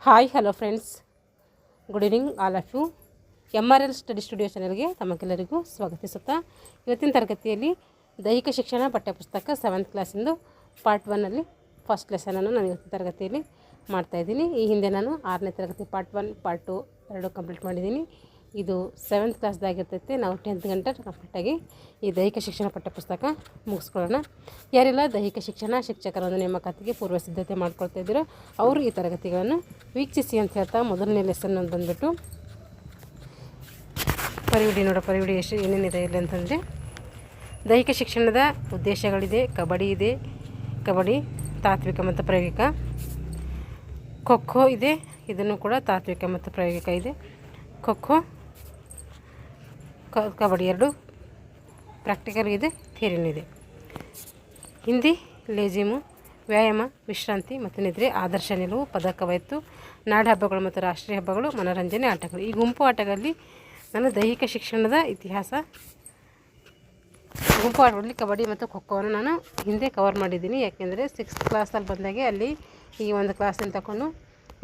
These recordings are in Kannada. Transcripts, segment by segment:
Hi hello friends, good evening all of you. MRL study studio ಚಾನಲ್ಗೆ ತಮಗೆಲ್ಲರಿಗೂ ಸ್ವಾಗತಿಸುತ್ತಾ ಇವತ್ತಿನ ತರಗತಿಯಲ್ಲಿ ದೈಹಿಕ ಶಿಕ್ಷಣ ಪಠ್ಯಪುಸ್ತಕ 7th ಕ್ಲಾಸಿಂದು ಪಾರ್ಟ್ 1ಅಲ್ಲಿ ಫಸ್ಟ್ ಲೆಸನನ್ನು ನಾನು ಇವತ್ತಿನ ತರಗತಿಯಲ್ಲಿ ಮಾಡ್ತಾಯಿದ್ದೀನಿ. ಈ ಹಿಂದೆ ನಾನು 6ನೇ ತರಗತಿ ಪಾರ್ಟ್ 1 ಪಾರ್ಟ್ 2 ಎರಡೂ ಕಂಪ್ಲೀಟ್ ಮಾಡಿದ್ದೀನಿ. ಇದು 7th ಕ್ಲಾಸ್ದಾಗಿರ್ತೈತೆ. ನಾವು 10th ಗಂಟೆ ಕಂಪ್ಲೀಟಾಗಿ ಈ ದೈಹಿಕ ಶಿಕ್ಷಣ ಪಠ್ಯಪುಸ್ತಕ ಮುಗಿಸ್ಕೊಳ್ಳೋಣ. ಯಾರೆಲ್ಲ ದೈಹಿಕ ಶಿಕ್ಷಣ ಶಿಕ್ಷಕರ ಒಂದು ನೇಮಕಾತಿಗೆ ಪೂರ್ವ ಸಿದ್ಧತೆ ಮಾಡ್ಕೊಳ್ತಾ ಇದ್ದೀರೋ ಅವರು ಈ ತರಗತಿಗಳನ್ನು ವೀಕ್ಷಿಸಿ ಅಂತ ಹೇಳ್ತಾ ಮೊದಲನೇ ಲೆಸನ್ ಬಂದುಬಿಟ್ಟು ಪರಿವಿಡಿ ಎಷ್ಟು ಏನೇನಿದೆ ಇಲ್ಲಿ ಅಂತಂದರೆ ದೈಹಿಕ ಶಿಕ್ಷಣದ ಉದ್ದೇಶಗಳಿದೆ. ಕಬಡ್ಡಿ ತಾತ್ವಿಕ ಮತ್ತು ಪ್ರಾಯೋಗಿಕ. ಖೋ ಇದೆ, ಇದನ್ನು ಕೂಡ ತಾತ್ವಿಕ ಮತ್ತು ಪ್ರಾಯೋಗಿಕ ಇದೆ. ಖೋ ಕಬಡ್ಡಿ ಎರಡು ಪ್ರಾಕ್ಟಿಕಲ್ ಇದೆ, ಥಿಯರಿನೂ ಇದೆ. ಹಿಂದಿ, ಲೇಜಿಮು, ವ್ಯಾಯಾಮ, ವಿಶ್ರಾಂತಿ ಮತ್ತು ನಿದ್ರೆ, ಆದರ್ಶ ನಿಲುವು, ಪದ ಕವಾಯತು, ನಾಡ ಹಬ್ಬಗಳು ಮತ್ತು ರಾಷ್ಟ್ರೀಯ ಹಬ್ಬಗಳು, ಮನೋರಂಜನೆ, ಆಟಗಳು. ಈ ಗುಂಪು ಆಟಗಳಲ್ಲಿ ನಾನು ದೈಹಿಕ ಶಿಕ್ಷಣದ ಇತಿಹಾಸ ಗುಂಪು ಆಟಗಳಲ್ಲಿ ಕಬಡ್ಡಿ ಮತ್ತು ಖೋವನ್ನು ನಾನು ಹಿಂದೆ ಕವರ್ ಮಾಡಿದ್ದೀನಿ. ಯಾಕೆಂದರೆ 6th ಕ್ಲಾಸಲ್ಲಿ ಬಂದಾಗೆ ಅಲ್ಲಿ ಈ ಒಂದು ಕ್ಲಾಸನ್ನು ತಗೊಂಡು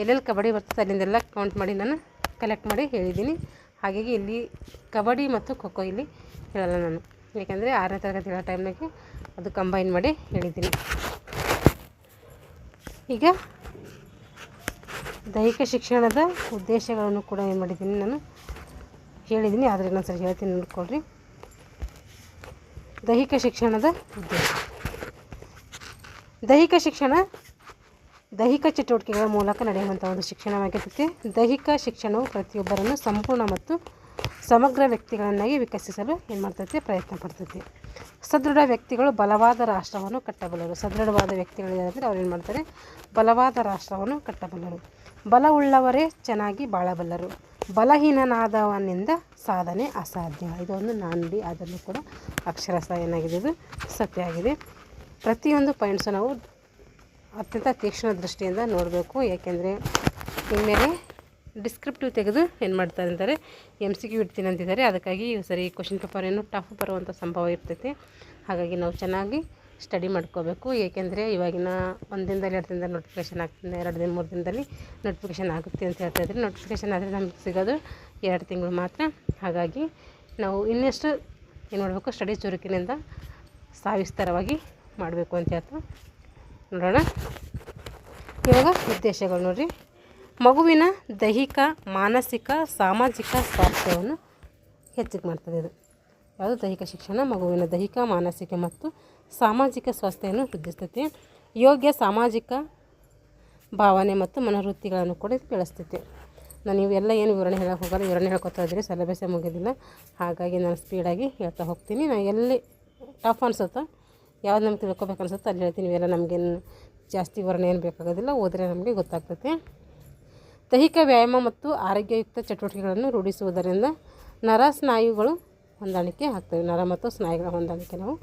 ಎಲ್ಲೆಲ್ಲಿ ಕಬಡ್ಡಿ ಬರ್ತದೆ ಅಲ್ಲಿಂದೆಲ್ಲ ಕೌಂಟ್ ಮಾಡಿ ನಾನು ಕಲೆಕ್ಟ್ ಮಾಡಿ ಹೇಳಿದ್ದೀನಿ. ಹಾಗಾಗಿ ಇಲ್ಲಿ ಕಬಡ್ಡಿ ಮತ್ತು ಖೋ ಇಲ್ಲಿ ಹೇಳಲ್ಲ ನಾನು, ಯಾಕೆಂದರೆ 6ನೇ ತರಗತಿ ಹೇಳೋ ಟೈಮ್ನಾಗೆ ಅದು ಕಂಬೈನ್ ಮಾಡಿ ಹೇಳಿದ್ದೀನಿ. ಈಗ ದೈಹಿಕ ಶಿಕ್ಷಣದ ಉದ್ದೇಶಗಳನ್ನು ಕೂಡ ಏನು ಮಾಡಿದ್ದೀನಿ ನಾನು ಹೇಳಿದ್ದೀನಿ, ಆದರೆ ಇನ್ನೊಂದ್ಸರಿ ಹೇಳ್ತೀನಿ, ನೋಡ್ಕೊಳ್ರಿ. ದೈಹಿಕ ಶಿಕ್ಷಣದ ಉದ್ದೇಶ. ದೈಹಿಕ ಶಿಕ್ಷಣ ದೈಹಿಕ ಚಟುವಟಿಕೆಗಳ ಮೂಲಕ ನಡೆಯುವಂಥ ಒಂದು ಶಿಕ್ಷಣವಾಗಿರುತ್ತೆ. ದೈಹಿಕ ಶಿಕ್ಷಣವು ಪ್ರತಿಯೊಬ್ಬರನ್ನು ಸಂಪೂರ್ಣ ಮತ್ತು ಸಮಗ್ರ ವ್ಯಕ್ತಿಗಳನ್ನಾಗಿ ವಿಕಸಿಸಲು ಏನು ಮಾಡ್ತೈತೆ, ಪ್ರಯತ್ನ ಪಡ್ತೈತಿ. ಸದೃಢ ವ್ಯಕ್ತಿಗಳು ಬಲವಾದ ರಾಷ್ಟ್ರವನ್ನು ಕಟ್ಟಬಲ್ಲರು. ಸದೃಢವಾದ ವ್ಯಕ್ತಿಗಳಿದ್ದಾರೆ ಅವ್ರು ಏನು ಮಾಡ್ತಾರೆ, ಬಲವಾದ ರಾಷ್ಟ್ರವನ್ನು ಕಟ್ಟಬಲ್ಲರು. ಬಲವುಳ್ಳವರೇ ಚೆನ್ನಾಗಿ ಬಾಳಬಲ್ಲರು. ಬಲಹೀನನಾದವನಿಂದ ಸಾಧನೆ ಅಸಾಧ್ಯ. ಇದೊಂದು ನಾನುಡಿ, ಅದನ್ನು ಕೂಡ ಅಕ್ಷರಶಃ ಏನಾಗಿದೆ, ಇದು ಸತ್ಯ ಆಗಿದೆ. ಪ್ರತಿಯೊಂದು ಪಾಯಿಂಟ್ಸು ನಾವು ಅತ್ಯಂತ ತೀಕ್ಷ್ಣ ದೃಷ್ಟಿಯಿಂದ ನೋಡಬೇಕು. ಯಾಕೆಂದರೆ ಇನ್ಮೇಲೆ ಡಿಸ್ಕ್ರಿಪ್ಟಿವ್ ತೆಗೆದು ಏನು ಮಾಡ್ತಾರೆ ಅಂತಾರೆ, MCQ ಇಡ್ತೀನಿ ಅಂತಿದ್ದಾರೆ. ಅದಕ್ಕಾಗಿ ಸರಿ ಕ್ವಶನ್ ಪೇಪರ್ ಏನು ಟಫ್ ಬರುವಂಥ ಸಂಭವ ಇರ್ತೈತೆ. ಹಾಗಾಗಿ ನಾವು ಚೆನ್ನಾಗಿ ಸ್ಟಡಿ ಮಾಡ್ಕೋಬೇಕು. ಏಕೆಂದರೆ ಇವಾಗಿನ 1 ದಿನದಲ್ಲಿ 2 ದಿನದಲ್ಲಿ ನೋಟಿಫಿಕೇಷನ್ ಆಗ್ತದೆ, 2 ದಿನ 3 ದಿನದಲ್ಲಿ ನೋಟಿಫಿಕೇಷನ್ ಆಗುತ್ತೆ ಅಂತ ಹೇಳ್ತಾಯಿದ್ರೆ, ನೋಟಿಫಿಕೇಷನ್ ಆದರೆ ನಮಗೆ ಸಿಗೋದು 2 ತಿಂಗಳು ಮಾತ್ರ. ಹಾಗಾಗಿ ನಾವು ಇನ್ನಷ್ಟು ಏನು ಮಾಡಬೇಕು, ಸ್ಟಡಿ ಚುರುಕಿನಿಂದ ಸವಿಸ್ತಾರವಾಗಿ ಮಾಡಬೇಕು ಅಂತ ಹೇಳ್ತಾ ನೋಡೋಣ. ಇವಾಗ ಉದ್ದೇಶಗಳು ನೋಡಿರಿ. ಮಗುವಿನ ದೈಹಿಕ, ಮಾನಸಿಕ, ಸಾಮಾಜಿಕ ಸ್ವಾಸ್ಥ್ಯವನ್ನು ಹೆಚ್ಚಿಗೆ ಮಾಡ್ತದೆ. ಇದು ಯಾವುದು ದೈಹಿಕ ಶಿಕ್ಷಣ ಮಗುವಿನ ದೈಹಿಕ, ಮಾನಸಿಕ ಮತ್ತು ಸಾಮಾಜಿಕ ಸ್ವಾಸ್ಥ್ಯವನ್ನು ವೃದ್ಧಿಸ್ತೈತೆ. ಯೋಗ್ಯ ಸಾಮಾಜಿಕ ಭಾವನೆ ಮತ್ತು ಮನೋವೃತ್ತಿಗಳನ್ನು ಕೂಡ ಬೆಳೆಸ್ತೈತೆ. ನಾನು ಇವೆಲ್ಲ ಏನು ವಿವರಣೆ ಹೇಳೋಕೆ ಹೋಗಲ್ಲ, ವಿವರಣೆ ಹೇಳ್ಕೊತಾ ಇದ್ದರೆ ಸಿಲೆಬಸ್ಸೇ ಮುಗಿಯೋದಿಲ್ಲ. ಹಾಗಾಗಿ ನಾನು ಸ್ಪೀಡಾಗಿ ಹೇಳ್ತಾ ಹೋಗ್ತೀನಿ. ನಾನು ಎಲ್ಲಿ ಟಫ್ ಅನಿಸುತ್ತೋ, ಯಾವ್ದು ನಮ್ಗೆ ತಿಳ್ಕೊಬೇಕು ಅನ್ಸುತ್ತೋ ಅಲ್ಲಿ ಹೇಳ್ತೀನಿ. ಇವೆಲ್ಲ ನಮಗೇನು ಜಾಸ್ತಿ ವಿವರಣೆ ಏನು ಬೇಕಾಗೋದಿಲ್ಲ, ಓದಿದ್ರೆ ನಮಗೆ ಗೊತ್ತಾಗ್ತೈತೆ. ದೈಹಿಕ ವ್ಯಾಯಾಮ ಮತ್ತು ಆರೋಗ್ಯಯುಕ್ತ ಚಟುವಟಿಕೆಗಳನ್ನು ರೂಢಿಸುವುದರಿಂದ ನರ ಸ್ನಾಯುಗಳು ಹೊಂದಾಣಿಕೆ ಆಗ್ತವೆ. ನರ ಮತ್ತು ಸ್ನಾಯುಗಳ ಹೊಂದಾಣಿಕೆ ನಾವು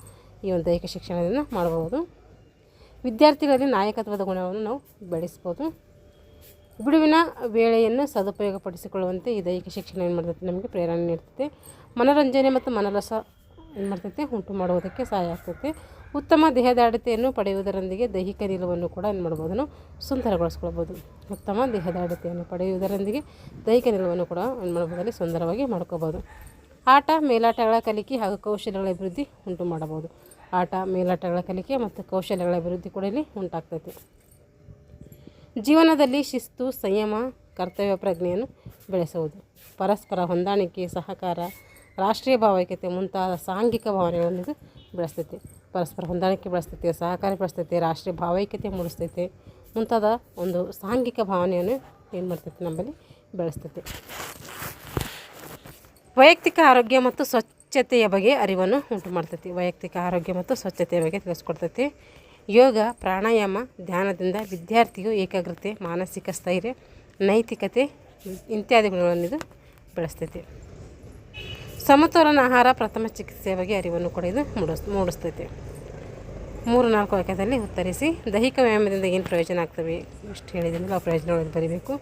ಈ ಒಂದು ದೈಹಿಕ ಶಿಕ್ಷಣದಿಂದ ಮಾಡಬಹುದು. ವಿದ್ಯಾರ್ಥಿಗಳಲ್ಲಿ ನಾಯಕತ್ವದ ಗುಣವನ್ನು ನಾವು ಬೆಳೆಸ್ಬೋದು. ಬಿಡುವಿನ ವೇಳೆಯನ್ನು ಸದುಪಯೋಗಪಡಿಸಿಕೊಳ್ಳುವಂತೆ ಈ ದೈಹಿಕ ಶಿಕ್ಷಣ ಏನು ಮಾಡ್ತೈತೆ, ನಮಗೆ ಪ್ರೇರಣೆ ನೀಡ್ತೈತೆ. ಮನೋರಂಜನೆ ಮತ್ತು ಮನೋರಸ ಏನು ಮಾಡ್ತೈತೆ, ಉಂಟು ಮಾಡುವುದಕ್ಕೆ ಸಹಾಯ ಆಗ್ತೈತೆ. ಉತ್ತಮ ದೇಹದಾಢ್ಯತೆಯನ್ನು ಪಡೆಯುವುದರೊಂದಿಗೆ ದೈಹಿಕ ನಿಲುವನ್ನು ಕೂಡ ಏನು ಮಾಡ್ಬೋದು, ನಾವು ಸುಂದರಗೊಳಿಸ್ಕೊಳ್ಬೋದು. ಉತ್ತಮ ದೇಹದಾಢ್ಯತೆಯನ್ನು ಪಡೆಯುವುದರೊಂದಿಗೆ ದೈಹಿಕ ನಿಲುವನ್ನು ಕೂಡ ಏನು ಮಾಡ್ಬೋದಲ್ಲಿ ಸುಂದರವಾಗಿ ಮಾಡ್ಕೋಬೋದು. ಆಟ, ಮೇಲಾಟಗಳ ಕಲಿಕೆ ಹಾಗೂ ಕೌಶಲ್ಯಗಳ ಅಭಿವೃದ್ಧಿ ಉಂಟು ಮಾಡಬಹುದು. ಆಟ, ಮೇಲಾಟಗಳ ಕಲಿಕೆ ಮತ್ತು ಕೌಶಲ್ಯಗಳ ಅಭಿವೃದ್ಧಿ ಕೂಡ ಇಲ್ಲಿ ಉಂಟಾಗ್ತೈತೆ. ಜೀವನದಲ್ಲಿ ಶಿಸ್ತು, ಸಂಯಮ, ಕರ್ತವ್ಯ ಪ್ರಜ್ಞೆಯನ್ನು ಬೆಳೆಸುವುದು. ಪರಸ್ಪರ ಹೊಂದಾಣಿಕೆ, ಸಹಕಾರ, ರಾಷ್ಟ್ರೀಯ ಭಾವೈಕ್ಯತೆ ಮುಂತಾದ ಸಾಂಘಿಕ ಭಾವನೆಗಳನ್ನು ಇದು ಬೆಳೆಸ್ತೈತೆ. ಪರಸ್ಪರ ಹೊಂದಾಣಿಕೆ ಬೆಳೆಸ್ತೈತೆ, ಸಹಕಾರ ಬೆಳೆಸ್ತೈತೆ, ರಾಷ್ಟ್ರೀಯ ಭಾವೈಕ್ಯತೆ ಮೂಡಿಸ್ತೈತೆ, ಮುಂತಾದ ಒಂದು ಸಾಂಘಿಕ ಭಾವನೆಯನ್ನು ಏನು ಮಾಡ್ತೈತೆ, ನಮ್ಮಲ್ಲಿ ಬೆಳೆಸ್ತೈತೆ. ವೈಯಕ್ತಿಕ ಆರೋಗ್ಯ ಮತ್ತು ಸ್ವಚ್ಛತೆಯ ಬಗ್ಗೆ ಅರಿವನ್ನು ಉಂಟು ಮಾಡ್ತೈತಿ. ವೈಯಕ್ತಿಕ ಆರೋಗ್ಯ ಮತ್ತು ಸ್ವಚ್ಛತೆಯ ಬಗ್ಗೆ ತಿಳಿಸ್ಕೊಡ್ತೈತಿ. ಯೋಗ, ಪ್ರಾಣಾಯಾಮ, ಧ್ಯಾನದಿಂದ ವಿದ್ಯಾರ್ಥಿಯು ಏಕಾಗ್ರತೆ, ಮಾನಸಿಕ ಸ್ಥೈರ್ಯ, ನೈತಿಕತೆ ಇತ್ಯಾದಿ ಗುಣಗಳನ್ನು ಇದು ಬೆಳೆಸ್ತೈತಿ. ಸಮತೋಲನ ಆಹಾರ, ಪ್ರಥಮ ಚಿಕಿತ್ಸೆಯ ಬಗ್ಗೆ ಅರಿವನ್ನು ಕೂಡ ಇದು ಮೂಡಿಸ್ತೈತೆ. 3-4 ವಾಕ್ಯದಲ್ಲಿ ಉತ್ತರಿಸಿ. ದೈಹಿಕ ವ್ಯಾಯಾಮದಿಂದ ಏನು ಪ್ರಯೋಜನ ಆಗ್ತವೆ ಇಷ್ಟು ಹೇಳಿದ್ರಿಂದ ಆ ಪ್ರಯೋಜನಗಳನ್ನು ಬರೀಬೇಕು.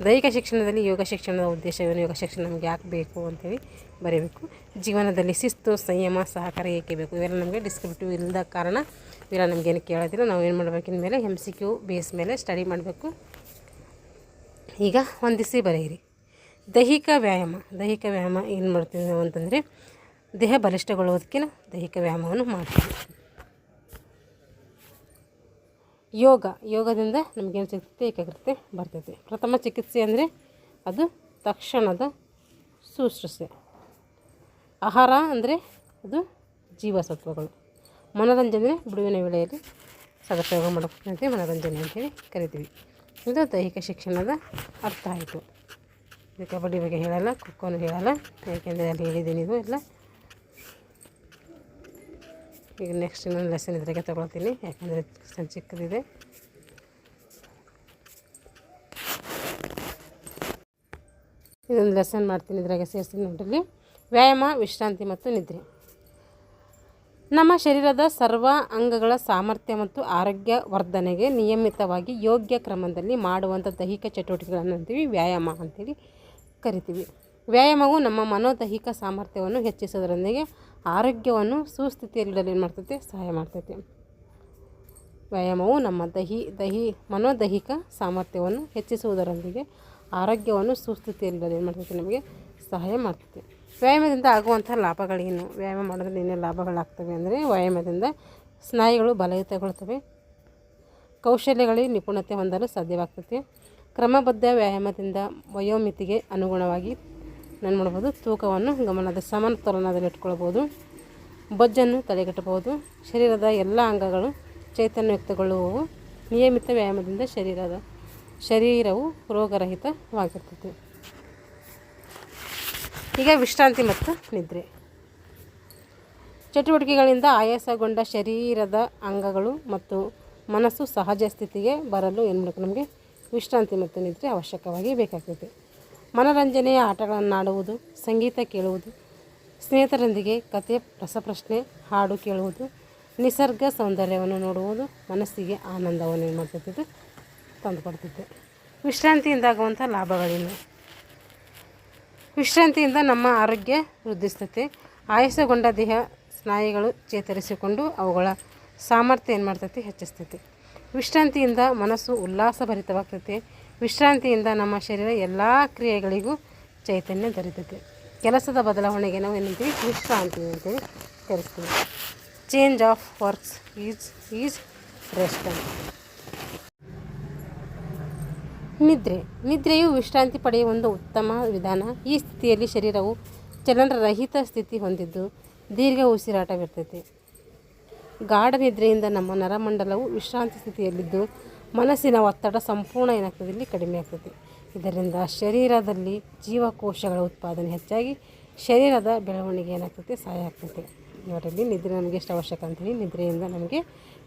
ದೈಹಿಕ ಶಿಕ್ಷಣದಲ್ಲಿ ಯೋಗ ಶಿಕ್ಷಣದ ಉದ್ದೇಶವೇನು, ಯೋಗ ಶಿಕ್ಷಣ ನಮಗೆ ಯಾಕೆ ಬೇಕು ಅಂತೇಳಿ ಬರೀಬೇಕು. ಜೀವನದಲ್ಲಿ ಶಿಸ್ತು, ಸಂಯಮ, ಸಹಕಾರ ಏಕೆ ಬೇಕು, ಇವೆಲ್ಲ ನಮಗೆ ಡಿಸ್ಕ್ರಿಪ್ಟಿವ್ ಇಲ್ಲದ ಕಾರಣ ಇವೆಲ್ಲ ನಮಗೇನು ಕೇಳೋದಿಲ್ಲ. ನಾವು ಏನು ಮಾಡಬೇಕು, ಇನ್ಮೇಲೆ MCQ ಬೇಸ್ ಮೇಲೆ ಸ್ಟಡಿ ಮಾಡಬೇಕು. ಈಗ ಹೊಂದಿಸಿ ಬರೆಯಿರಿ. ದೈಹಿಕ ವ್ಯಾಯಾಮ ಏನು ಮಾಡ್ತೀವಿ ನಾವು ಅಂತಂದರೆ ದೇಹ ಬಲಿಷ್ಠಗೊಳ್ಳುವುದಕ್ಕೆ ದೈಹಿಕ ವ್ಯಾಯಾಮವನ್ನು ಮಾಡ್ತೀವಿ. ಯೋಗದಿಂದ ನಮಗೇನು ಸಿಗ್ತೈತೆ, ಏಕಾಗ್ರತೆ ಬರ್ತೈತೆ. ಪ್ರಥಮ ಚಿಕಿತ್ಸೆ ಅಂದರೆ ಅದು ತಕ್ಷಣದ ಶುಶ್ರೂಷೆ. ಆಹಾರ ಅಂದರೆ ಅದು ಜೀವಸತ್ವಗಳು. ಮನೋರಂಜನೆ ಬಿಡುವಿನ ವೇಳೆಯಲ್ಲಿ ಸದುಪಯೋಗ ಮಾಡೋಕ್ಕೆ ಮನೋರಂಜನೆ ಅಂತೇಳಿ ಕರಿತೀವಿ. ಇದು ದೈಹಿಕ ಶಿಕ್ಷಣದ ಅರ್ಥ ಆಯಿತು. ಇದು ಕಬಡ್ಡಿ ಬಗ್ಗೆ ಹೇಳಲ್ಲ, ಖೋಖೋನು ಹೇಳಲ್ಲ, ಯಾಕೆಂದರೆ ಅಲ್ಲಿ ಹೇಳಿದ್ದೀನಿ ಇದು ಎಲ್ಲ. ಈಗ ನೆಕ್ಸ್ಟ್ ಇನ್ನೊಂದು ಲೆಸನ್ ಇದ್ರಾಗೆ ತೊಗೊಳ್ತೀನಿ, ಯಾಕಂದರೆ ಚಿಕ್ಕದಿದೆ. ಇದೊಂದು ಲೆಸನ್ ಮಾಡ್ತೀನಿ, ಇದ್ರಾಗೆ ಸೇರಿಸ್ತೀನಿ ನೋಡ್ರಿ. ವ್ಯಾಯಾಮ, ವಿಶ್ರಾಂತಿ ಮತ್ತು ನಿದ್ರೆ. ನಮ್ಮ ಶರೀರದ ಸರ್ವ ಅಂಗಗಳ ಸಾಮರ್ಥ್ಯ ಮತ್ತು ಆರೋಗ್ಯ ವರ್ಧನೆಗೆ ನಿಯಮಿತವಾಗಿ ಯೋಗ್ಯ ಕ್ರಮದಲ್ಲಿ ಮಾಡುವಂಥ ದೈಹಿಕ ಚಟುವಟಿಕೆಗಳನ್ನು ಅಂತೀವಿ ವ್ಯಾಯಾಮ ಅಂತೇಳಿ ಕರಿತೀವಿ. ವ್ಯಾಯಾಮವು ನಮ್ಮ ಮನೋದೈಹಿಕ ಸಾಮರ್ಥ್ಯವನ್ನು ಹೆಚ್ಚಿಸೋದರೊಂದಿಗೆ ಆರೋಗ್ಯವನ್ನು ಸುಸ್ಥಿತಿಯಲ್ಲಿಡಲು ಏನು ಮಾಡ್ತೈತೆ, ಸಹಾಯ ಮಾಡ್ತೈತೆ. ವ್ಯಾಯಾಮವು ನಮ್ಮ ಮನೋದೈಹಿಕ ಸಾಮರ್ಥ್ಯವನ್ನು ಹೆಚ್ಚಿಸುವುದರೊಂದಿಗೆ ಆರೋಗ್ಯವನ್ನು ಸುಸ್ಥಿತಿಯಲ್ಲಿಡಲು ಏನು ಮಾಡ್ತೈತೆ, ನಮಗೆ ಸಹಾಯ ಮಾಡ್ತೈತೆ. ವ್ಯಾಯಾಮದಿಂದ ಆಗುವಂಥ ಲಾಭಗಳೇನು? ವ್ಯಾಯಾಮ ಮಾಡೋದ್ರಿಂದ ಏನೇನು ಲಾಭಗಳಾಗ್ತವೆ ಅಂದರೆ, ವ್ಯಾಯಾಮದಿಂದ ಸ್ನಾಯುಗಳು ಬಲಯುತಗೊಳ್ತವೆ, ಕೌಶಲ್ಯಗಳಿಗೆ ನಿಪುಣತೆ ಹೊಂದಲು ಸಾಧ್ಯವಾಗ್ತೈತೆ. ಕ್ರಮಬದ್ಧ ವ್ಯಾಯಾಮದಿಂದ ವಯೋಮಿತಿಗೆ ಅನುಗುಣವಾಗಿ ನಾನು ಮಾಡ್ಬೋದು ತೂಕವನ್ನು ಗಮನದ ಸಮತೋಲನದಲ್ಲಿ ಇಟ್ಕೊಳ್ಬೋದು, ಬೊಜ್ಜನ್ನು ತಡೆಗಟ್ಟಬಹುದು, ಶರೀರದ ಎಲ್ಲ ಅಂಗಗಳು ಚೈತನ್ಯಯುಕ್ತಗೊಳ್ಳುವವು. ನಿಯಮಿತ ವ್ಯಾಯಾಮದಿಂದ ಶರೀರವು ರೋಗರಹಿತವಾಗಿರ್ತೈತೆ. ಈಗ ವಿಶ್ರಾಂತಿ ಮತ್ತು ನಿದ್ರೆ. ಚಟುವಟಿಕೆಗಳಿಂದ ಆಯಾಸಗೊಂಡ ಶರೀರದ ಅಂಗಗಳು ಮತ್ತು ಮನಸ್ಸು ಸಹಜ ಸ್ಥಿತಿಗೆ ಬರಲು ಏನು ಮಾಡಬೇಕು, ನಮಗೆ ವಿಶ್ರಾಂತಿ ಮತ್ತು ನಿದ್ರೆ ಅವಶ್ಯಕವಾಗಿ ಬೇಕಾಗ್ತೈತೆ. ಮನೋರಂಜನೆಯ ಆಟಗಳನ್ನಾಡುವುದು, ಸಂಗೀತ ಕೇಳುವುದು, ಸ್ನೇಹಿತರೊಂದಿಗೆ ಕತೆ, ರಸಪ್ರಶ್ನೆ, ಹಾಡು ಕೇಳುವುದು, ನಿಸರ್ಗ ಸೌಂದರ್ಯವನ್ನು ನೋಡುವುದು ಮನಸ್ಸಿಗೆ ಆನಂದವನ್ನು ಏನು ಮಾಡ್ತೈತೆ, ತಂದುಕೊಡ್ತೈತೆ. ವಿಶ್ರಾಂತಿಯಿಂದ ಆಗುವಂಥ ಲಾಭಗಳೇನು? ವಿಶ್ರಾಂತಿಯಿಂದ ನಮ್ಮ ಆರೋಗ್ಯ ವೃದ್ಧಿಸ್ತೈತೆ. ಆಯಾಸಗೊಂಡ ದೇಹ ಸ್ನಾಯುಗಳು ಚೇತರಿಸಿಕೊಂಡು ಅವುಗಳ ಸಾಮರ್ಥ್ಯ ಏನು ಮಾಡ್ತೈತಿ, ಹೆಚ್ಚಿಸ್ತೈತಿ. ವಿಶ್ರಾಂತಿಯಿಂದ ಮನಸ್ಸು ಉಲ್ಲಾಸಭರಿತವಾಗ್ತೈತೆ. ವಿಶ್ರಾಂತಿಯಿಂದ ನಮ್ಮ ಶರೀರ ಎಲ್ಲ ಕ್ರಿಯೆಗಳಿಗೂ ಚೈತನ್ಯ ದೊರೀತೈತೆ. ಕೆಲಸದ ಬದಲಾವಣೆಗೆ ನಾವು ಏನಂತೀವಿ, ವಿಶ್ರಾಂತಿ ಅಂತೇಳಿ ಕರಿತೀವಿ. Change of works is rest. ನಿದ್ರೆಯು ವಿಶ್ರಾಂತಿ ಪಡೆಯುವ ಒಂದು ಉತ್ತಮ ವಿಧಾನ. ಈ ಸ್ಥಿತಿಯಲ್ಲಿ ಶರೀರವು ಚಲನರಹಿತ ಸ್ಥಿತಿ ಹೊಂದಿದ್ದು ದೀರ್ಘ ಉಸಿರಾಟವಿರ್ತೈತೆ. ಗಾಢ ನಿದ್ರೆಯಿಂದ ನಮ್ಮ ನರಮಂಡಲವು ವಿಶ್ರಾಂತಿ ಸ್ಥಿತಿಯಲ್ಲಿದ್ದು ಮನಸ್ಸಿನ ಒತ್ತಡ ಸಂಪೂರ್ಣ ಏನಾಗ್ತದೆ, ಇಲ್ಲಿ ಕಡಿಮೆ ಆಗ್ತದೆ. ಇದರಿಂದ ಶರೀರದಲ್ಲಿ ಜೀವಕೋಶಗಳ ಉತ್ಪಾದನೆ ಹೆಚ್ಚಾಗಿ ಶರೀರದ ಬೆಳವಣಿಗೆ ಏನಾಗ್ತೈತೆ, ಸಹಾಯ ಆಗ್ತೈತೆ. ಇವರಲ್ಲಿ ನಿದ್ರೆ ನಮಗೆ ಎಷ್ಟು ಅವಶ್ಯಕ ಅಂತೀವಿ. ನಿದ್ರೆಯಿಂದ ನಮಗೆ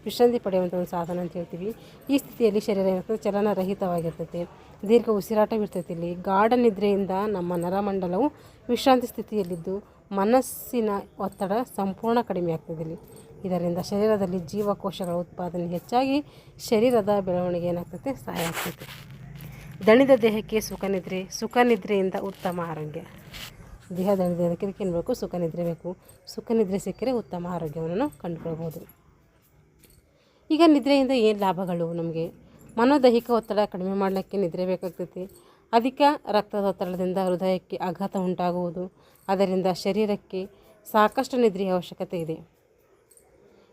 ವಿಶ್ರಾಂತಿ ಪಡೆಯುವಂಥ ಒಂದು ಸಾಧನ ಅಂತ ಹೇಳ್ತೀವಿ. ಈ ಸ್ಥಿತಿಯಲ್ಲಿ ಶರೀರ ಏನಾಗ್ತದೆ, ಚಲನರಹಿತವಾಗಿರ್ತೈತೆ, ದೀರ್ಘ ಉಸಿರಾಟವಿರ್ತೈತೆ. ಇಲ್ಲಿ ಗಾಢ ನಿದ್ರೆಯಿಂದ ನಮ್ಮ ನರಮಂಡಲವು ವಿಶ್ರಾಂತಿ ಸ್ಥಿತಿಯಲ್ಲಿದ್ದು ಮನಸ್ಸಿನ ಒತ್ತಡ ಸಂಪೂರ್ಣ ಕಡಿಮೆ ಆಗ್ತದೆ. ಇಲ್ಲಿ ಇದರಿಂದ ಶರೀರದಲ್ಲಿ ಜೀವಕೋಶಗಳ ಉತ್ಪಾದನೆ ಹೆಚ್ಚಾಗಿ ಶರೀರದ ಬೆಳವಣಿಗೆ ಏನಾಗ್ತೈತೆ, ಸಹಾಯ ಆಗ್ತೈತೆ. ದಣಿದ ದೇಹಕ್ಕೆ ಸುಖ ನಿದ್ರೆಯಿಂದ ಉತ್ತಮ ಆರೋಗ್ಯ. ದೇಹ ದಣಿದಕ್ಕೆ ಏನು ಬೇಕು, ಸುಖ ನಿದ್ರೆ ಬೇಕು. ಸುಖ ನಿದ್ರೆ ಸಿಕ್ಕರೆ ಉತ್ತಮ ಆರೋಗ್ಯವನ್ನು ಕಂಡುಕೊಳ್ಬೋದು. ಈಗ ನಿದ್ರೆಯಿಂದ ಏನು ಲಾಭಗಳು? ನಮಗೆ ಮನೋದೈಹಿಕ ಒತ್ತಡ ಕಡಿಮೆ ಮಾಡಲಿಕ್ಕೆ ನಿದ್ರೆ ಬೇಕಾಗ್ತೈತಿ. ಅಧಿಕ ರಕ್ತದ ಒತ್ತಡದಿಂದ ಹೃದಯಕ್ಕೆ ಆಘಾತ ಉಂಟಾಗುವುದು, ಅದರಿಂದ ಶರೀರಕ್ಕೆ ಸಾಕಷ್ಟು ನಿದ್ರೆಯ ಅವಶ್ಯಕತೆ ಇದೆ.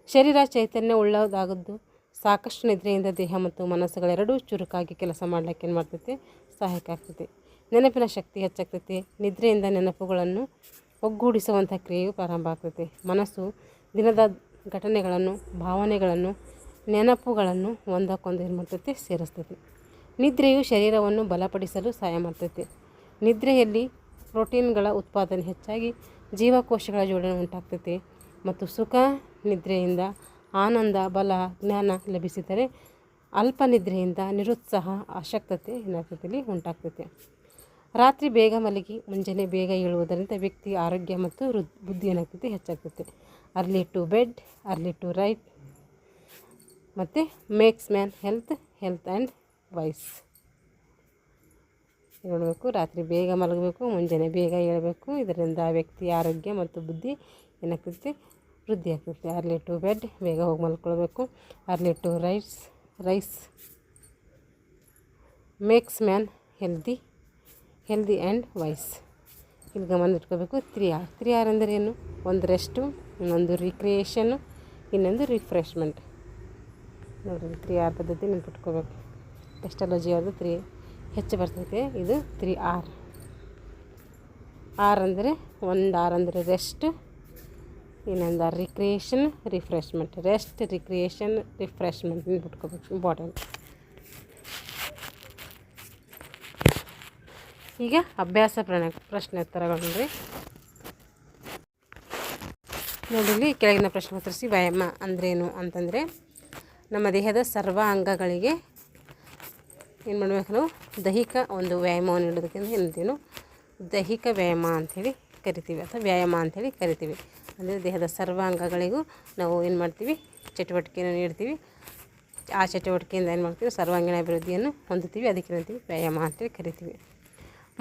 ಶರೀರ ಚೈತನ್ಯ ಉಳ್ಳದಾಗದ್ದು. ಸಾಕಷ್ಟು ನಿದ್ರೆಯಿಂದ ದೇಹ ಮತ್ತು ಮನಸ್ಸುಗಳೆರಡೂ ಚುರುಕಾಗಿ ಕೆಲಸ ಮಾಡಲಿಕ್ಕೆ ಏನು ಮಾಡ್ತೈತೆ, ಸಹಾಯಕ ಆಗ್ತೈತೆ. ನೆನಪಿನ ಶಕ್ತಿ ಹೆಚ್ಚಾಗ್ತೈತೆ. ನಿದ್ರೆಯಿಂದ ನೆನಪುಗಳನ್ನು ಒಗ್ಗೂಡಿಸುವಂಥ ಕ್ರಿಯೆಯು ಪ್ರಾರಂಭ ಆಗ್ತೈತೆ. ಮನಸ್ಸು ದಿನದ ಘಟನೆಗಳನ್ನು, ಭಾವನೆಗಳನ್ನು, ನೆನಪುಗಳನ್ನು ಒಂದಕ್ಕೊಂದು ಏನು ಮಾಡ್ತೈತೆ, ಸೇರಿಸ್ತೈತೆ. ನಿದ್ರೆಯು ಶರೀರವನ್ನು ಬಲಪಡಿಸಲು ಸಹಾಯ ಮಾಡ್ತೈತೆ. ನಿದ್ರೆಯಲ್ಲಿ ಪ್ರೋಟೀನ್ಗಳ ಉತ್ಪಾದನೆ ಹೆಚ್ಚಾಗಿ ಜೀವಕೋಶಗಳ ಜೋಡಣೆ ಉಂಟಾಗ್ತೈತೆ. ಮತ್ತು ಸುಖ ನಿದ್ರೆಯಿಂದ ಆನಂದ, ಬಲ, ಜ್ಞಾನ ಲಭಿಸಿದರೆ ಅಲ್ಪ ನಿದ್ರೆಯಿಂದ ನಿರುತ್ಸಾಹ, ಅಶಕ್ತತೆ ಏನಾಗ್ತೈತೆ, ಉಂಟಾಗ್ತೈತೆ. ರಾತ್ರಿ ಬೇಗ ಮಲಗಿ ಮುಂಜಾನೆ ಬೇಗ ಏಳುವುದರಿಂದ ವ್ಯಕ್ತಿ ಆರೋಗ್ಯ ಮತ್ತು ಬುದ್ಧಿ ಏನಾಗ್ತೈತೆ, ಹೆಚ್ಚಾಗ್ತೈತೆ. Early to bed, early to rise ಮತ್ತು makes man health and wise. ಹೇಳಬೇಕು, ರಾತ್ರಿ ಬೇಗ ಮಲಗಬೇಕು, ಮುಂಜಾನೆ ಬೇಗ ಏಳಬೇಕು. ಇದರಿಂದ ವ್ಯಕ್ತಿ ಆರೋಗ್ಯ ಮತ್ತು ಬುದ್ಧಿ ಏನಾಗ್ತೈತೆ, ವೃದ್ಧಿ ಆಗ್ತೈತೆ. ಅರ್ಲಿ ಟು ಬೆಡ್, ಬೇಗ ಹೋಗಿ ಮಲ್ಕೊಳ್ಬೇಕು. Early to rise makes man healthy and wise. ಇಲ್ಲಿ ಗಮನ ಇಟ್ಕೋಬೇಕು. 3R. 3R ಅಂದರೆ ಏನು? ಒಂದು ರೆಸ್ಟು, ಇನ್ನೊಂದು ರಿಕ್ರಿಯೇಷನ್ನು, ಇನ್ನೊಂದು ರಿಫ್ರೆಶ್ಮೆಂಟ್. ನೋಡಿರಿ 3R ಪದ್ಧತಿ ನೆನ್ಪಿಟ್ಕೋಬೇಕು. ಟೆಸ್ಟಾಲಜಿ ಅವ್ರದ್ದು 3 ಹೆಚ್ಚು ಬರ್ತೈತೆ. ಇದು 3R. R ಅಂದರೆ R ಅಂದರೆ ರೆಸ್ಟ್, ಇನ್ನೊಂದು R recreation, refreshment. Rest, recreation, refreshment ನೆನ್ಪಿಟ್ಕೋಬೇಕು, ಇಂಪಾರ್ಟೆಂಟ್. ಈಗ ಅಭ್ಯಾಸ ಪ್ರಶ್ನೆ ಉತ್ತರಗಳು ನೋಡಿರಿ. ಕೆಳಗಿನ ಪ್ರಶ್ನೆ ಉತ್ತರಿಸಿ. ವ್ಯಾಯಾಮ ಅಂದ್ರೇನು ಅಂತಂದರೆ ನಮ್ಮ ದೇಹದ ಸರ್ವ ಅಂಗಗಳಿಗೆ ಏನು ಮಾಡಬೇಕು ನಾವು? ದೈಹಿಕ ಒಂದು ವ್ಯಾಯಾಮವನ್ನು ನೀಡೋದಕ್ಕೆ ಏನಂತೀವಿ? ದೈಹಿಕ ವ್ಯಾಯಾಮ ಅಂಥೇಳಿ ಕರಿತೀವಿ, ಅಥವಾ ವ್ಯಾಯಾಮ ಅಂಥೇಳಿ ಕರಿತೀವಿ. ಅಂದರೆ ದೇಹದ ಸರ್ವ ಅಂಗಗಳಿಗೂ ನಾವು ಏನು ಮಾಡ್ತೀವಿ? ಚಟುವಟಿಕೆಯನ್ನು ನೀಡ್ತೀವಿ. ಆ ಚಟುವಟಿಕೆಯಿಂದ ಏನು ಮಾಡ್ತೀವಿ? ಸರ್ವಾಂಗೀಣ ಅಭಿವೃದ್ಧಿಯನ್ನು ಹೊಂದುತ್ತೀವಿ. ಅದಕ್ಕೆ ಏನಂತೀವಿ? ವ್ಯಾಯಾಮ ಅಂತೇಳಿ ಕರಿತೀವಿ.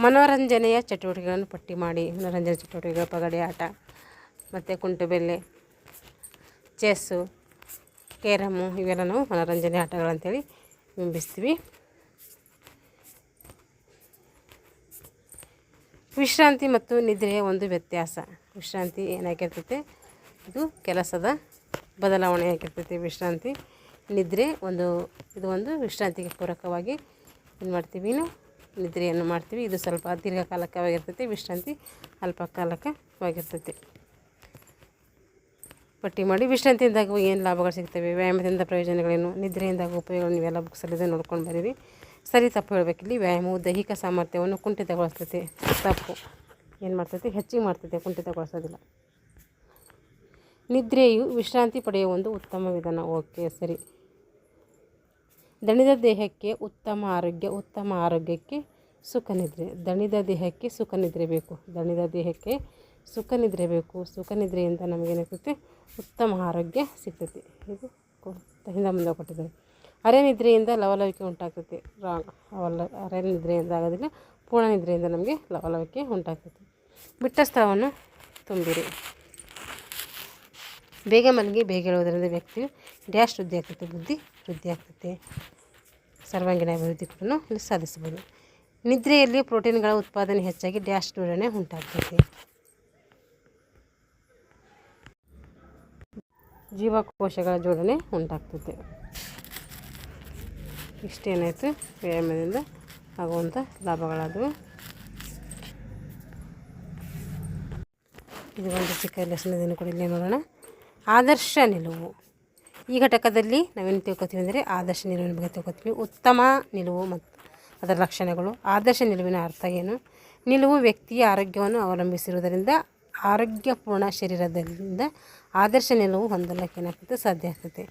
ಮನೋರಂಜನೆಯ ಚಟುವಟಿಕೆಗಳನ್ನು ಪಟ್ಟಿ ಮಾಡಿ. ಮನೋರಂಜನೆ ಚಟುವಟಿಕೆಗಳು ಪಗಡೆ ಆಟ, ಮತ್ತು ಕುಂಟೆಬಿಲ್ಲೆ, ಚೆಸ್ಸು, ಕೇರಮ್ಮು, ಇವೆಲ್ಲ ನಾವು ಮನೋರಂಜನೆ ಆಟಗಳಂತೇಳಿ ಬಿಂಬಿಸ್ತೀವಿ. ವಿಶ್ರಾಂತಿ ಮತ್ತು ನಿದ್ರೆಯ ಒಂದು ವ್ಯತ್ಯಾಸ. ವಿಶ್ರಾಂತಿ ಏನಾಗಿರ್ತೈತೆ? ಇದು ಕೆಲಸದ ಬದಲಾವಣೆ ಆಗಿರ್ತೈತೆ ವಿಶ್ರಾಂತಿ. ನಿದ್ರೆ ಇದು ಒಂದು ವಿಶ್ರಾಂತಿಗೆ ಪೂರಕವಾಗಿ ಏನು ಮಾಡ್ತೀವಿ? ನಿದ್ರೆಯನ್ನು ಮಾಡ್ತೀವಿ. ಇದು ಸ್ವಲ್ಪ ದೀರ್ಘಕಾಲಕವಾಗಿರ್ತೈತೆ, ವಿಶ್ರಾಂತಿ ಅಲ್ಪಕಾಲಕವಾಗಿರ್ತೈತೆ. ಪಟ್ಟಿ ಮಾಡಿ. ವಿಶ್ರಾಂತಿಯಿಂದಾಗ ಏನು ಲಾಭಗಳು ಸಿಗ್ತವೆ? ವ್ಯಾಯಾಮದಿಂದ ಪ್ರಯೋಜನಗಳೇನು? ನಿದ್ರೆಯಿಂದಾಗ ಉಪಯೋಗಗಳು? ನೀವೆಲ್ಲ ಬುಕ್ಸಲ್ಲಿದೆ, ನೋಡ್ಕೊಂಡು ಬರೀರಿ. ಸರಿ ತಪ್ಪು ಹೇಳಬೇಕಿಲ್ಲಿ. ವ್ಯಾಯಾಮವು ದೈಹಿಕ ಸಾಮರ್ಥ್ಯವನ್ನು ಕುಂಠಿತಗೊಳಿಸ್ತೈತೆ. ತಪ್ಪು. ಏನು ಮಾಡ್ತೈತೆ? ಹೆಚ್ಚಿಗೆ ಮಾಡ್ತೈತೆ, ಕುಂಠಿತಗೊಳಿಸೋದಿಲ್ಲ. ನಿದ್ರೆಯು ವಿಶ್ರಾಂತಿ ಪಡೆಯುವ ಒಂದು ಉತ್ತಮ ವಿಧಾನ. ಓಕೆ, ಸರಿ. ದಣಿದ ದೇಹಕ್ಕೆ ಉತ್ತಮ ಆರೋಗ್ಯಕ್ಕೆ ಸುಖ ನಿದ್ರೆ. ದಣಿದ ದೇಹಕ್ಕೆ ಸುಖ ನಿದ್ರೆ ಬೇಕು. ದಣಿದ ದೇಹಕ್ಕೆ ಸುಖ ನಿದ್ರೆ ಬೇಕು. ಸುಖ ನಿದ್ರೆಯಿಂದ ನಮಗೇನಾಗ್ತೈತೆ? ಉತ್ತಮ ಆರೋಗ್ಯ ಸಿಗ್ತೈತಿ. ಇದು ಹಿಂದೆ ಮುಂದೆ ಕೊಟ್ಟಿದ್ದಾರೆ. ಅರೆ ನಿದ್ರೆಯಿಂದ ಲವಲವಿಕೆ ಉಂಟಾಗ್ತೈತಿ. ರಾಂಗ್. ಅರೆ ನಿದ್ರೆಯಿಂದ ಆಗೋದಿಲ್ಲ, ಪೂರ್ಣ ನಿದ್ರೆಯಿಂದ ನಮಗೆ ಲವಲವಿಕೆ ಉಂಟಾಗ್ತೈತಿ. ಬಿಟ್ಟ ಸ್ಥಳವನ್ನು ತುಂಬಿರಿ. ಬೇಗ ಮಲಗಿ ಬೇಗ ಹೇಳುವುದರಿಂದ ವ್ಯಕ್ತಿಯು ಡ್ಯಾಶ್ ವೃದ್ಧಿ ಆಗ್ತೈತೆ? ಬುದ್ಧಿ ವೃದ್ಧಿ ಆಗ್ತೈತೆ. ಸರ್ವಾಂಗೀಣ ಅಭಿವೃದ್ಧಿ ಕೂಡ ಇಲ್ಲಿ ಸಾಧಿಸಬಹುದು. ನಿದ್ರೆಯಲ್ಲಿ ಪ್ರೋಟೀನ್ಗಳ ಉತ್ಪಾದನೆ ಹೆಚ್ಚಾಗಿ ಡ್ಯಾಶ್ ಜೋಡಣೆ ಉಂಟಾಗ್ತೈತೆ. ಜೀವಕೋಶಗಳ ಜೋಡಣೆ ಉಂಟಾಗ್ತೈತೆ. ಇಷ್ಟೇನಾಯಿತು ವ್ಯಾಯಾಮದಿಂದ ಆಗುವಂಥ ಲಾಭಗಳಾದವು. ಇದು ಒಂದು ಚಿಕ್ಕ ಲೆಸನ್ ಕೂಡ ಇಲ್ಲೇ ನೋಡೋಣ. ಆದರ್ಶ ನಿಲುವು. ಈ ಘಟಕದಲ್ಲಿ ನಾವೇನು ತಿಳ್ಕೊತೀವಿ ಅಂದರೆ ಆದರ್ಶ ನಿಲುವಿನ ಬಗ್ಗೆ ತಿಳ್ಕೊತೀವಿ. ಉತ್ತಮ ನಿಲುವು ಮತ್ತು ಅದರ ಲಕ್ಷಣಗಳು. ಆದರ್ಶ ನಿಲುವಿನ ಅರ್ಥ ಏನು? ನಿಲುವು ವ್ಯಕ್ತಿಯ ಆರೋಗ್ಯವನ್ನು ಅವಲಂಬಿಸಿರುವುದರಿಂದ ಆರೋಗ್ಯಪೂರ್ಣ ಶರೀರದಿಂದ ಆದರ್ಶ ನಿಲುವು ಹೊಂದಲಿಕ್ಕೆ ಏನಾಗ್ತದೆ? ಸಾಧ್ಯ ಆಗ್ತದೆ.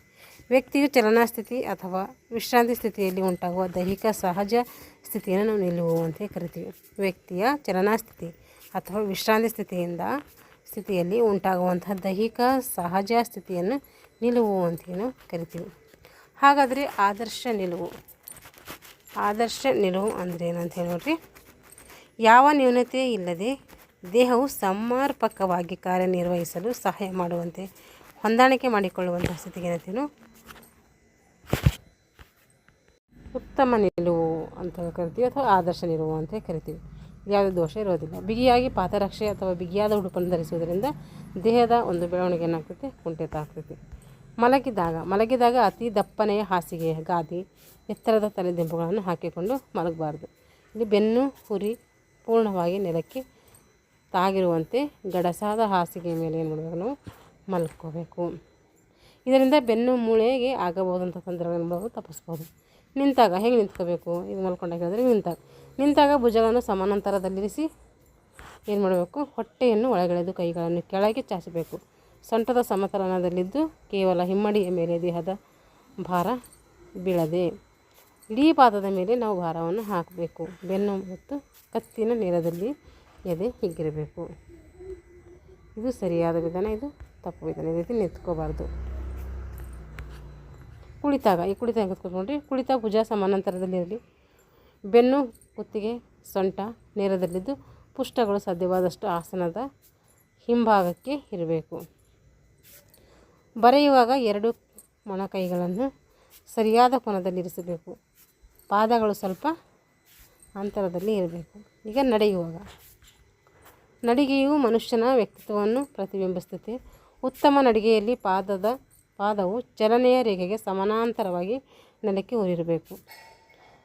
ವ್ಯಕ್ತಿಯು ಚಲನಾಸ್ಥಿತಿ ಅಥವಾ ವಿಶ್ರಾಂತಿ ಸ್ಥಿತಿಯಲ್ಲಿ ಉಂಟಾಗುವ ದೈಹಿಕ ಸಹಜ ಸ್ಥಿತಿಯನ್ನು ನಾವು ನಿಲುವು ಅಂತ ಕರಿತೀವಿ. ವ್ಯಕ್ತಿಯ ಚಲನಾಸ್ಥಿತಿ ಅಥವಾ ವಿಶ್ರಾಂತಿ ಸ್ಥಿತಿಯಲ್ಲಿ ಉಂಟಾಗುವಂತಹ ದೈಹಿಕ ಸಹಜ ಸ್ಥಿತಿಯನ್ನು ನಿಲುವು ಅಂತೇನು ಕರಿತೀವಿ. ಹಾಗಾದರೆ ಆದರ್ಶ ನಿಲುವು ಅಂದರೆ ಏನಂತ ಹೇಳಿ ನೋಡ್ರಿ. ಯಾವ ನ್ಯೂನತೆ ಇಲ್ಲದೆ ದೇಹವು ಸಮರ್ಪಕವಾಗಿ ಕಾರ್ಯನಿರ್ವಹಿಸಲು ಸಹಾಯ ಮಾಡುವಂತೆ ಹೊಂದಾಣಿಕೆ ಮಾಡಿಕೊಳ್ಳುವಂಥ ಸ್ಥಿತಿಗೆ ಏನಂತೀವಿ? ಉತ್ತಮ ನಿಲುವು ಅಂತ ಕರಿತೀವಿ, ಅಥವಾ ಆದರ್ಶ ನಿಲುವು ಅಂತ ಕರಿತೀವಿ. ಯಾವುದೇ ದೋಷ ಇರೋದಿಲ್ಲ. ಬಿಗಿಯಾಗಿ ಪಾದರಕ್ಷೆ ಅಥವಾ ಬಿಗಿಯಾದ ಉಡುಪನ್ನು ಧರಿಸುವುದರಿಂದ ದೇಹದ ಒಂದು ಬೆಳವಣಿಗೆ ಏನಾಗ್ತೈತೆ? ಕುಂಠಿತ ಆಗ್ತೈತಿ. ಮಲಗಿದಾಗ ಅತಿ ದಪ್ಪನೆಯ ಹಾಸಿಗೆ, ಗಾದಿ, ಎತ್ತರದ ತಲೆದಿಂಬುಗಳನ್ನು ಹಾಕಿಕೊಂಡು ಮಲಗಬಾರ್ದು. ಇಲ್ಲಿ ಬೆನ್ನು ಹುರಿ ಪೂರ್ಣವಾಗಿ ನೆಲಕ್ಕೆ ತಾಗಿರುವಂತೆ ಗಡಸಾದ ಹಾಸಿಗೆ ಮೇಲೆ ಏನು ಮಾಡಬೇಕು? ನಾವು ಮಲ್ಕೋಬೇಕು. ಇದರಿಂದ ಬೆನ್ನು ಮೂಳೆಗೆ ಆಗಬಹುದಂಥ ತೊಂದರೆಗಳನ್ನು ತಪ್ಪಿಸ್ಬೋದು. ನಿಂತಾಗ ಹೇಗೆ ನಿಂತ್ಕೋಬೇಕು? ಇದು ಮಲ್ಕೊಂಡಾಗ ಹೇಳಿದ್ರೆ ನಿಂತಾಗ ಭುಜಗಳನ್ನು ಸಮಾನಾಂತರದಲ್ಲಿರಿಸಿ ಏನು ಮಾಡಬೇಕು? ಹೊಟ್ಟೆಯನ್ನು ಒಳಗೆಳೆದು ಕೈಗಳನ್ನು ಕೆಳಗೆ ಚಾಚಬೇಕು. ಸೊಂಟದ ಸಮತಲನದಲ್ಲಿದ್ದು ಕೇವಲ ಹಿಮ್ಮಡಿಯ ಮೇಲೆ ದೇಹದ ಭಾರ ಬೀಳದೆ ಇಡೀ ಪಾದದ ಮೇಲೆ ನಾವು ಭಾರವನ್ನು ಹಾಕಬೇಕು. ಬೆನ್ನು ಮತ್ತು ಕತ್ತಿನ ನೇರದಲ್ಲಿ ಎದೆ ಹಿಗ್ಗಿರಬೇಕು. ಇದು ಸರಿಯಾದ ವಿಧಾನ, ಇದು ತಪ್ಪು ವಿಧಾನ. ಈ ರೀತಿ ನಿಂತ್ಕೋಬಾರ್ದು. ಕುಳಿತಾಗ ಕೂತ್ಕೊಂಡ್ರಿ. ಕುಳಿತಾಗ ಭುಜ ಸಮಾನಾಂತರದಲ್ಲಿರಲಿ. ಬೆನ್ನು, ಕುತ್ತಿಗೆ, ಸೊಂಟ ನೇರದಲ್ಲಿದ್ದು ಪುಷ್ಟಗಳು ಸಾಧ್ಯವಾದಷ್ಟು ಆಸನದ ಹಿಂಭಾಗಕ್ಕೆ ಇರಬೇಕು. ಬರೆಯುವಾಗ 2 ಮೊಣಕೈಗಳನ್ನು ಸರಿಯಾದ ಕೋನದಲ್ಲಿರಿಸಬೇಕು. ಪಾದಗಳು ಸ್ವಲ್ಪ ಅಂತರದಲ್ಲಿ ಇರಬೇಕು. ಈಗ ನಡಿಗೆಯು ಮನುಷ್ಯನ ವ್ಯಕ್ತಿತ್ವವನ್ನು ಪ್ರತಿಬಿಂಬಿಸುತ್ತೆ. ಉತ್ತಮ ನಡಿಗೆಯಲ್ಲಿ ಪಾದವು ಚಲನೆಯ ರೇಖೆಗೆ ಸಮಾನಾಂತರವಾಗಿ ನೆಲಕ್ಕೆ ಊರಿರಬೇಕು.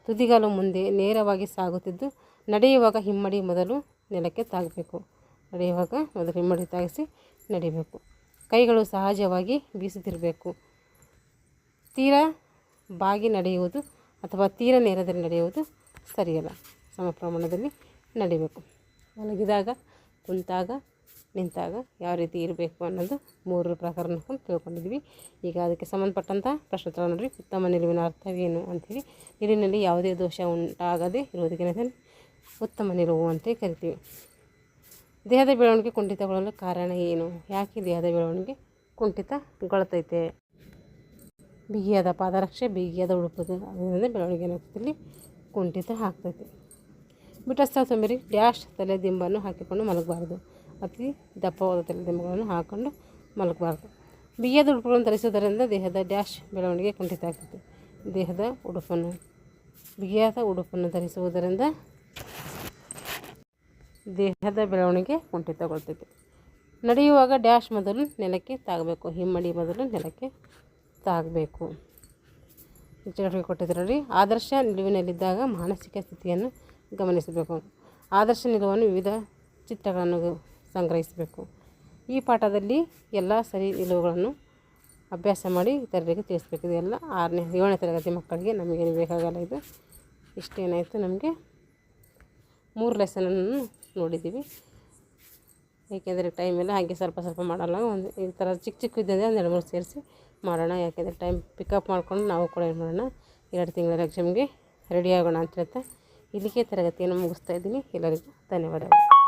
ತುದಿಗಾಲು ಮುಂದೆ ನೇರವಾಗಿ ಸಾಗುತ್ತಿದ್ದು ನಡೆಯುವಾಗ ಹಿಮ್ಮಡಿ ಮೊದಲು ನೆಲಕ್ಕೆ ತಾಗಬೇಕು. ಹಿಮ್ಮಡಿ ತಾಗಿಸಿ ನಡಿಬೇಕು. ಕೈಗಳು ಸಹಜವಾಗಿ ಬೀಸುತ್ತಿರಬೇಕು. ತೀರ ಬಾಗಿ ನಡೆಯುವುದು ಅಥವಾ ತೀರ ನೇರದಲ್ಲಿ ನಡೆಯುವುದು ಸರಿಯಲ್ಲ. ಸಮ ಪ್ರಮಾಣದಲ್ಲಿ ನಡಿಬೇಕು. ಮಲಗಿದಾಗ, ಕುಂತಾಗ, ನಿಂತಾಗ ಯಾವ ರೀತಿ ಇರಬೇಕು ಅನ್ನೋದು 3 ಪ್ರಕಾರನ ತಿಳ್ಕೊಂಡಿದ್ವಿ. ಈಗ ಅದಕ್ಕೆ ಸಂಬಂಧಪಟ್ಟಂಥ ಪ್ರಶ್ನೋತ್ತರ ನೋಡಿರಿ. ಉತ್ತಮ ನಿಲುವಿನ ಅರ್ಥವೇನು ಅಂಥೇಳಿ, ನಿಲುವಿನಲ್ಲಿ ಯಾವುದೇ ದೋಷ ಉಂಟಾಗದೇ ಇರುವುದಕ್ಕೆ ಉತ್ತಮ ನಿಲುವು ಅಂತ ಕರಿತೀವಿ. ದೇಹದ ಬೆಳವಣಿಗೆ ಕುಂಠಿತಗೊಳ್ಳಲು ಕಾರಣ ಏನು? ಯಾಕೆ ದೇಹದ ಬೆಳವಣಿಗೆ ಕುಂಠಿತಗೊಳ್ತೈತೆ? ಬಿಗಿಯಾದ ಪಾದರಕ್ಷೆ, ಬಿಗಿಯಾದ ಉಡುಪುದು ಅದರಿಂದ ಬೆಳವಣಿಗೆ ಏನಾಗ್ತೈತಿ, ಕುಂಠಿತ ಆಗ್ತೈತಿ. ಬಿಟ್ಟ ಸ್ಥಳ ತುಂಬಿರಿ. ಡ್ಯಾಶ್ ತಲೆದಿಂಬನ್ನು ಹಾಕಿಕೊಂಡು ಮಲಗಬಾರ್ದು. ಅತಿ ದಪ್ಪವಾದ ತಲೆದಿಂಬುಗಳನ್ನು ಹಾಕಿಕೊಂಡು ಮಲಗಬಾರ್ದು. ಬಿಗಿಯಾದ ಉಡುಪುಗಳನ್ನು ಧರಿಸುವುದರಿಂದ ದೇಹದ ಡ್ಯಾಶ್ ಬೆಳವಣಿಗೆ ಕುಂಠಿತ ಆಗ್ತೈತಿ. ಬಿಗಿಯಾದ ಉಡುಪನ್ನು ಧರಿಸುವುದರಿಂದ ದೇಹದ ಬೆಳವಣಿಗೆ ಕುಂಠಿತಗೊಳ್ತೈತಿ. ನಡೆಯುವಾಗ ಡ್ಯಾಶ್ ಮೊದಲು ನೆಲಕ್ಕೆ ತಾಗಬೇಕು. ಹಿಮ್ಮಡಿ ಮೊದಲು ನೆಲಕ್ಕೆ ತಾಗಬೇಕು. ಚಟುವಟಿಕೆ ಕೊಟ್ಟಿದ್ರಲ್ಲಿ ಆದರ್ಶ ನಿಲುವಿನಲ್ಲಿದ್ದಾಗ ಮಾನಸಿಕ ಸ್ಥಿತಿಯನ್ನು ಗಮನಿಸಬೇಕು. ಆದರ್ಶ ನಿಲುವನ್ನು ವಿವಿಧ ಚಿತ್ರಗಳನ್ನು ಸಂಗ್ರಹಿಸಬೇಕು. ಈ ಪಾಠದಲ್ಲಿ ಎಲ್ಲ ಸರಿ ನಿಲುವುಗಳನ್ನು ಅಭ್ಯಾಸ ಮಾಡಿ ಇತರರಿಗೆ ತಿಳಿಸ್ಬೇಕು. ಇದೆಲ್ಲ 7ನೇ ತರಗತಿ ಮಕ್ಕಳಿಗೆ ನಮಗೇನು ಬೇಕಾಗಲ್ಲ. ಇದು ಇಷ್ಟೇನಾಯಿತು, ನಮಗೆ 3 ಲೆಸನನ್ನು ನೋಡಿದ್ದೀವಿ. ಏಕೆಂದರೆ ಟೈಮ್ ಇಲ್ಲ, ಹಾಗೆ ಸ್ವಲ್ಪ ಮಾಡಲ್ಲ. ಈ ಥರ ಚಿಕ್ಕ ಇದ್ದಂದರೆ 2-3 ಸೇರಿಸಿ ಮಾಡೋಣ. ಯಾಕೆಂದರೆ ಟೈಮ್ ಪಿಕಪ್ ಮಾಡ್ಕೊಂಡು ನಾವು ಕೂಡ ಏನು ಮಾಡೋಣ, 2 ತಿಂಗಳ ಎಕ್ಸಾಮ್ಗೆ ರೆಡಿ ಆಗೋಣ ಅಂತ ಹೇಳ್ತಾ ಇಲ್ಲಿಗೆ ತರಗತಿಯನ್ನು ಮುಗಿಸ್ತಾ ಇದ್ದೀನಿ. ಎಲ್ಲರಿಗೂ ಧನ್ಯವಾದಗಳು.